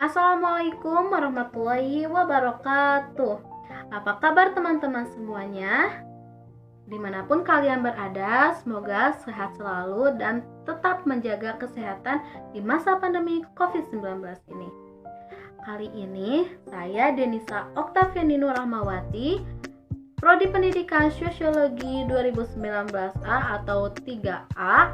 Assalamualaikum warahmatullahi wabarakatuh. Apa kabar teman-teman semuanya? Dimanapun kalian berada, semoga sehat selalu dan tetap menjaga kesehatan di masa pandemi COVID-19 ini. Kali ini, saya Denisa Oktavianinu Rahmawati, Prodi Pendidikan Sosiologi 2019A atau 3A,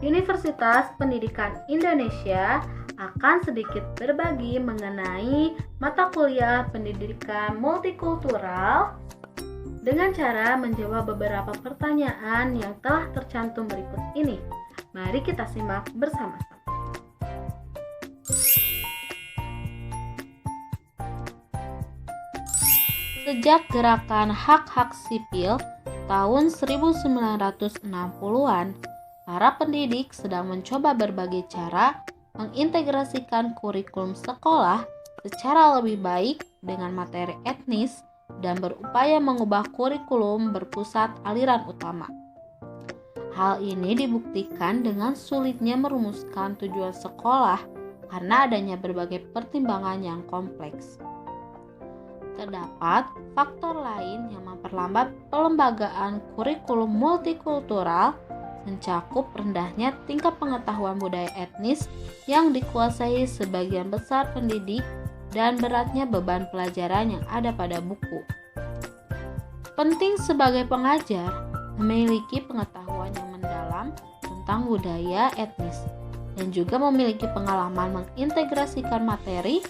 Universitas Pendidikan Indonesia, akan sedikit berbagi mengenai mata kuliah pendidikan multikultural dengan cara menjawab beberapa pertanyaan yang telah tercantum berikut ini. Mari kita simak bersama-sama. Sejak gerakan hak-hak sipil tahun 1960-an, para pendidik sedang mencoba berbagai cara mengintegrasikan kurikulum sekolah secara lebih baik dengan materi etnis dan berupaya mengubah kurikulum berpusat aliran utama. Hal ini dibuktikan dengan sulitnya merumuskan tujuan sekolah karena adanya berbagai pertimbangan yang kompleks. Terdapat faktor lain yang memperlambat pelembagaan kurikulum multikultural, mencakup rendahnya tingkat pengetahuan budaya etnis yang dikuasai sebagian besar pendidik dan beratnya beban pelajaran yang ada pada buku. Penting sebagai pengajar memiliki pengetahuan yang mendalam tentang budaya etnis dan juga memiliki pengalaman mengintegrasikan materi,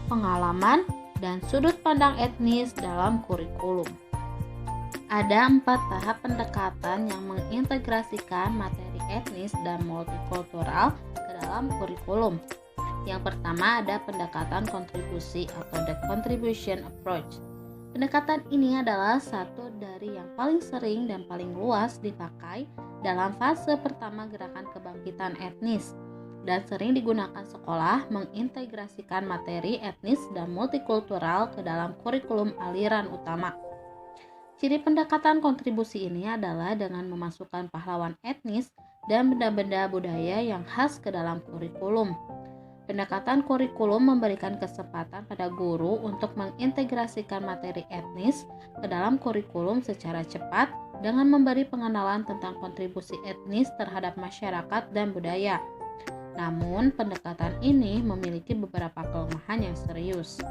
pengalaman, dan sudut pandang etnis dalam kurikulum. Ada 4 tahap pendekatan yang mengintegrasikan materi etnis dan multikultural ke dalam kurikulum. Yang pertama ada pendekatan kontribusi atau the contribution approach. Pendekatan ini adalah satu dari yang paling sering dan paling luas dipakai dalam fase pertama gerakan kebangkitan etnis dan sering digunakan sekolah mengintegrasikan materi etnis dan multikultural ke dalam kurikulum aliran utama. Ciri pendekatan kontribusi ini adalah dengan memasukkan pahlawan etnis dan benda-benda budaya yang khas ke dalam kurikulum. Pendekatan kurikulum memberikan kesempatan pada guru untuk mengintegrasikan materi etnis ke dalam kurikulum secara cepat dengan memberi pengenalan tentang kontribusi etnis terhadap masyarakat dan budaya. Namun, pendekatan ini memiliki beberapa kelemahan yang serius.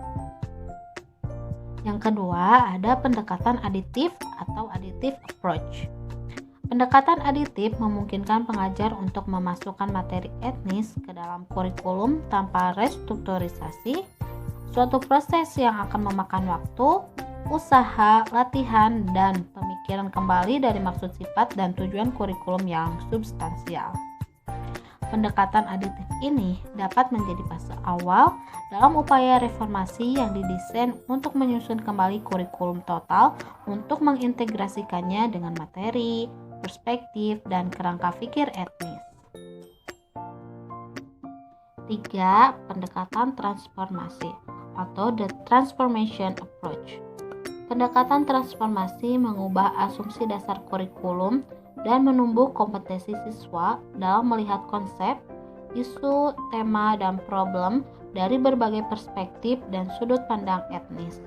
Yang kedua, ada pendekatan aditif atau additive approach. Pendekatan aditif memungkinkan pengajar untuk memasukkan materi etnis ke dalam kurikulum tanpa restrukturisasi, suatu proses yang akan memakan waktu, usaha, latihan, dan pemikiran kembali dari maksud sifat dan tujuan kurikulum yang substansial. Pendekatan aditif ini dapat menjadi fase awal dalam upaya reformasi yang didesain untuk menyusun kembali kurikulum total untuk mengintegrasikannya dengan materi, perspektif, dan kerangka pikir etnis. 3. Pendekatan transformasi atau the transformation approach. Pendekatan transformasi mengubah asumsi dasar kurikulum dan menumbuh kompetensi siswa dalam melihat konsep, isu, tema, dan problem dari berbagai perspektif dan sudut pandang etnis.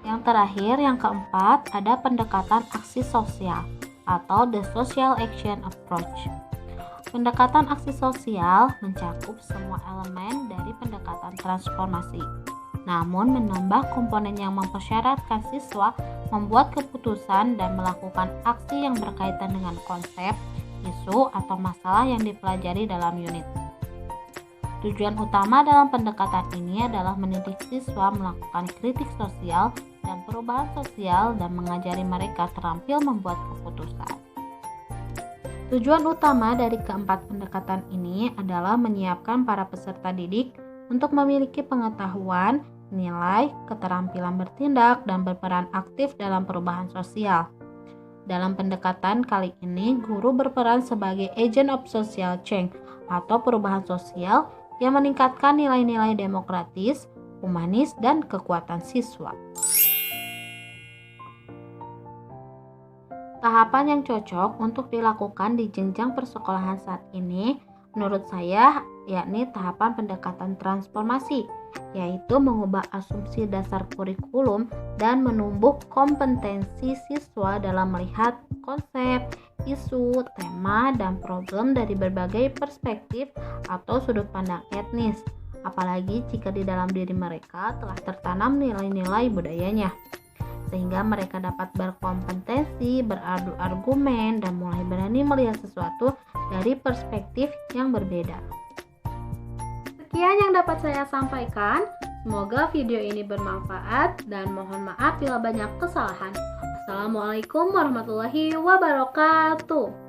Yang terakhir, yang keempat, ada pendekatan aksi sosial atau the social action approach. Pendekatan aksi sosial mencakup semua elemen dari pendekatan transformasi, namun menambah komponen yang mempersyaratkan siswa membuat keputusan dan melakukan aksi yang berkaitan dengan konsep, isu, atau masalah yang dipelajari dalam unit. Tujuan utama dalam pendekatan ini adalah mendidik siswa melakukan kritik sosial dan perubahan sosial dan mengajari mereka terampil membuat keputusan. Tujuan utama dari keempat pendekatan ini adalah menyiapkan para peserta didik untuk memiliki pengetahuan, nilai, keterampilan bertindak, dan berperan aktif dalam perubahan sosial. Dalam pendekatan kali ini, guru berperan sebagai agent of social change atau perubahan sosial yang meningkatkan nilai-nilai demokratis, humanis, dan kekuatan siswa. Tahapan yang cocok untuk dilakukan di jenjang persekolahan saat ini menurut saya yakni tahapan pendekatan transformasi, yaitu mengubah asumsi dasar kurikulum dan menumbuh kompetensi siswa dalam melihat konsep, isu, tema, dan problem dari berbagai perspektif atau sudut pandang etnis, apalagi jika di dalam diri mereka telah tertanam nilai-nilai budayanya, sehingga mereka dapat berkompetensi, beradu argumen, dan mulai berani melihat sesuatu dari perspektif yang berbeda. Sekian yang dapat saya sampaikan. Semoga video ini bermanfaat dan mohon maaf bila banyak kesalahan. Assalamualaikum warahmatullahi wabarakatuh.